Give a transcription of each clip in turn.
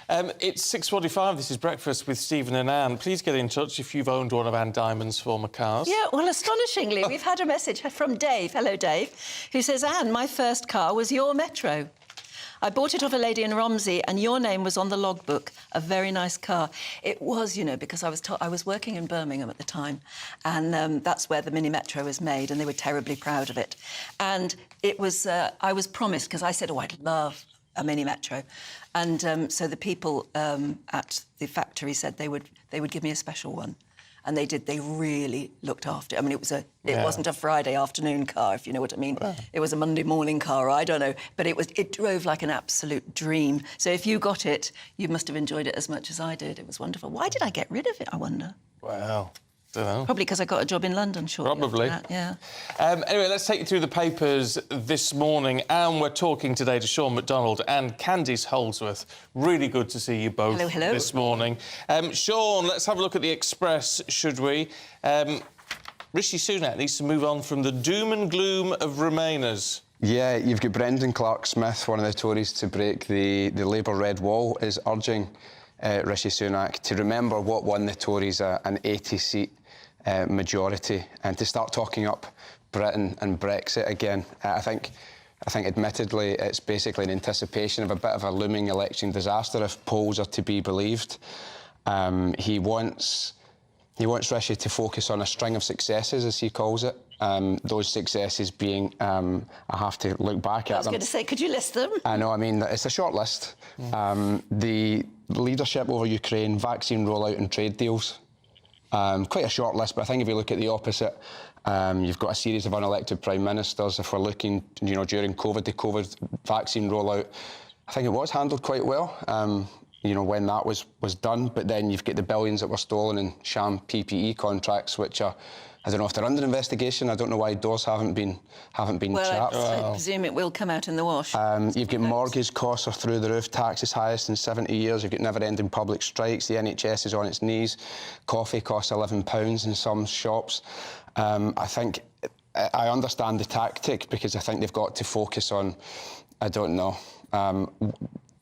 It's 6:45. This is Breakfast with Stephen and Anne. Please get in touch if you've owned one of Anne Diamond's former cars. Yeah, well, astonishingly, we've had a message from Dave, hello Dave, who says, Anne, my first car was your Metro. I bought it off a lady in Romsey and your name was on the logbook. A very nice car. It was, you know, because I was working in Birmingham at the time and that's where the Mini Metro was made and they were terribly proud of it. And it was, I was promised, because I said, oh, I'd love a Mini Metro. And so the people at the factory said they would give me a special one. And they did. They really looked after it. I mean, it wasn't a Friday afternoon car, if you know what I mean. Yeah. It was a Monday morning car, I don't know. But it drove like an absolute dream. So if you got it, you must have enjoyed it as much as I did. It was wonderful. Why did I get rid of it, I wonder? Well, don't know. Probably because I got a job in London shortly Probably. after that, yeah. Anyway, let's take you through the papers this morning. And we're talking today to Sean McDonald and Candice Holdsworth. Really good to see you both this morning. Sean, let's have a look at the Express, should we? Rishi Sunak needs to move on from the doom and gloom of Remainers. Yeah, you've got Brendan Clark-Smith, one of the Tories to break the Labour red wall, is urging Rishi Sunak to remember what won the Tories an 80-seat majority and to start talking up Britain and Brexit again. I think admittedly it's basically an anticipation of a bit of a looming election disaster if polls are to be believed. He wants Rishi to focus on a string of successes, as he calls it. Those successes being, I have to look back at them. I was going to say, could you list them? I know, I mean, it's a short list. The leadership over Ukraine, vaccine rollout and trade deals. Quite a short list, but I think if you look at the opposite, you've got a series of unelected prime ministers. If we're looking, you know, during COVID, the COVID vaccine rollout, I think it was handled quite well. You know, when that was done, but then you've got the billions that were stolen in sham PPE contracts, which are, I don't know if they're under investigation. I don't know why doors haven't been chapped. I presume it will come out in the wash. You've got mortgage costs are through the roof, taxes highest in 70 years. You've got never-ending public strikes. The NHS is on its knees. Coffee costs £11 in some shops. I think I understand the tactic because I think they've got to focus on, I don't know,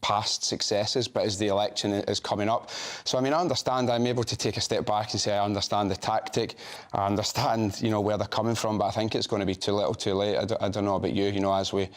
past successes, but as the election is coming up. So, I mean, I understand, I'm able to take a step back and say I understand the tactic, I understand, you know, where they're coming from, but I think it's going to be too little too late. I don't know about you, you know, as we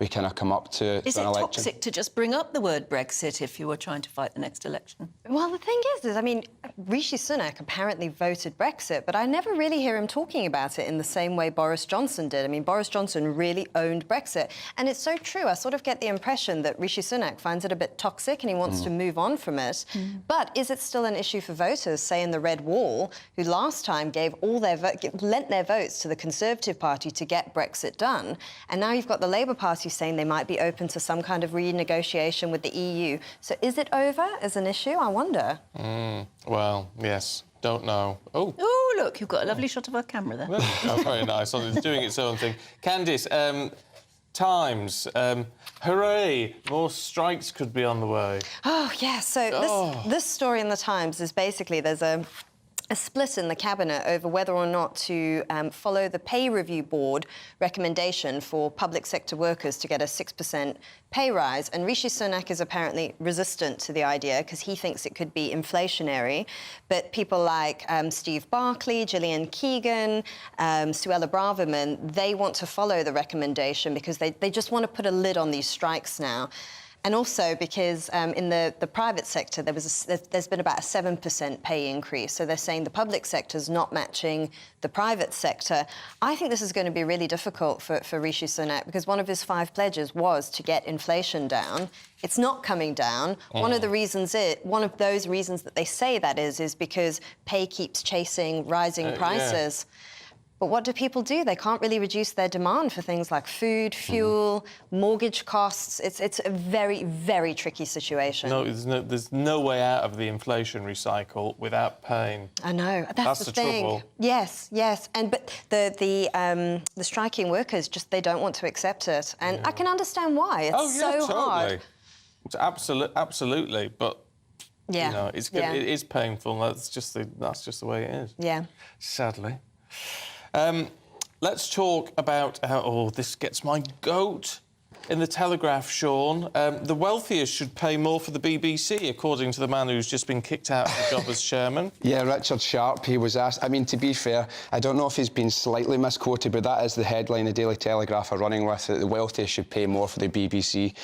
kind of come up to an election. Is it toxic to just bring up the word Brexit if you were trying to fight the next election? Well, the thing is, I mean, Rishi Sunak apparently voted Brexit, but I never really hear him talking about it in the same way Boris Johnson did. I mean, Boris Johnson really owned Brexit. And it's so true. I sort of get the impression that Rishi Sunak finds it a bit toxic and he wants to move on from it. But is it still an issue for voters, say in the Red Wall, who last time gave lent their votes to the Conservative Party to get Brexit done? And now you've got the Labour Party saying they might be open to some kind of renegotiation with the EU. So is it over as an issue? I wonder. Well, yes. Don't know. Oh, look, you've got a lovely shot of our camera there. Oh, very nice. It's doing its own thing. Candice, Times, hooray, more strikes could be on the way. Oh, yeah, so this story in the Times is basically there's a split in the Cabinet over whether or not to follow the Pay Review Board recommendation for public sector workers to get a 6% pay rise. And Rishi Sunak is apparently resistant to the idea because he thinks it could be inflationary. But people like Steve Barclay, Gillian Keegan, Suella Braverman, they want to follow the recommendation because they just want to put a lid on these strikes now. And also because in the private sector, there's been about a 7% pay increase. So they're saying the public sector's not matching the private sector. I think this is going to be really difficult for Rishi Sunak because one of his 5 pledges was to get inflation down. It's not coming down. One of those reasons that they say that is because pay keeps chasing rising prices. Yeah. But what do people do? They can't really reduce their demand for things like food, fuel, mortgage costs. It's a very, very tricky situation. No, there's no way out of the inflationary cycle without pain. I know. That's the thing. Trouble. Yes. But the striking workers they don't want to accept it, and I can understand why. It's so hard. It's absolutely. But you know, it is painful. That's just the way it is. Yeah. Sadly. Let's talk about how... Oh, this gets my goat. in the Telegraph, Sean, the wealthiest should pay more for the BBC, according to the man who's just been kicked out of the job as chairman. Yeah, Richard Sharp, he was asked... I mean, to be fair, I don't know if he's been slightly misquoted, but that is the headline the Daily Telegraph are running with, that the wealthiest should pay more for the BBC.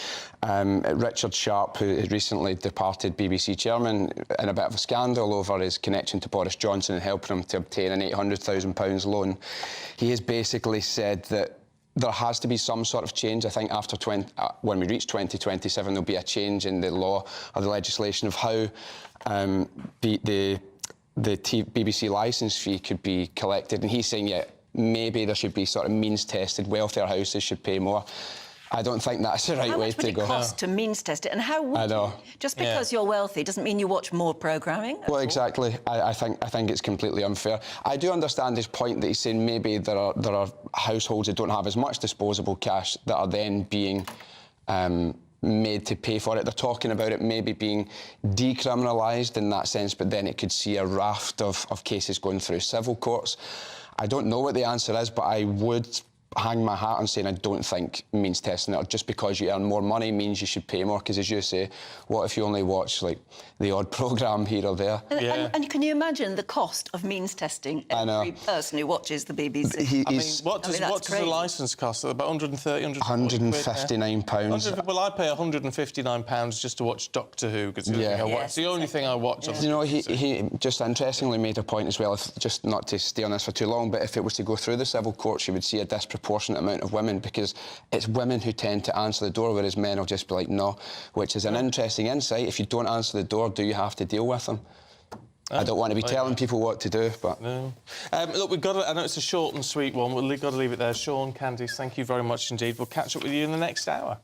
Richard Sharp, who had recently departed BBC chairman in a bit of a scandal over his connection to Boris Johnson and helping him to obtain an £800,000 loan, he has basically said that there has to be some sort of change. I think after when we reach 2027, there'll be a change in the law or the legislation of how the BBC licence fee could be collected. And he's saying, yeah, maybe there should be sort of means-tested. Wealthier houses should pay more. I don't think that's the right way to go. How much would it cost to means test it? And how would you? Just because you're wealthy doesn't mean you watch more programming. Well, exactly. I think it's completely unfair. I do understand his point that he's saying maybe there are households that don't have as much disposable cash that are then being made to pay for it. They're talking about it maybe being decriminalised in that sense, but then it could see a raft of cases going through civil courts. I don't know what the answer is, but I would hang my hat on saying I don't think means testing it, or just because you earn more money means you should pay more, because as you say, what if you only watch like the odd programme here or there? And can you imagine the cost of means testing every person who watches the BBC? What does a licence cost? About 130, £159. Well, I pay £159 just to watch Doctor Who, because it's the only thing I watch. You know, he just interestingly made a point as well, just not to stay on this for too long, but if it was to go through the civil courts, you would see a disproportionate amount of women, because it's women who tend to answer the door, whereas men will just be like, no, which is an interesting insight. If you don't answer the door, do you have to deal with them? I don't want to be telling people what to do, but... No. Look, we've got to... I know it's a short and sweet one. We've got to leave it there. Sean, Candice, thank you very much indeed. We'll catch up with you in the next hour.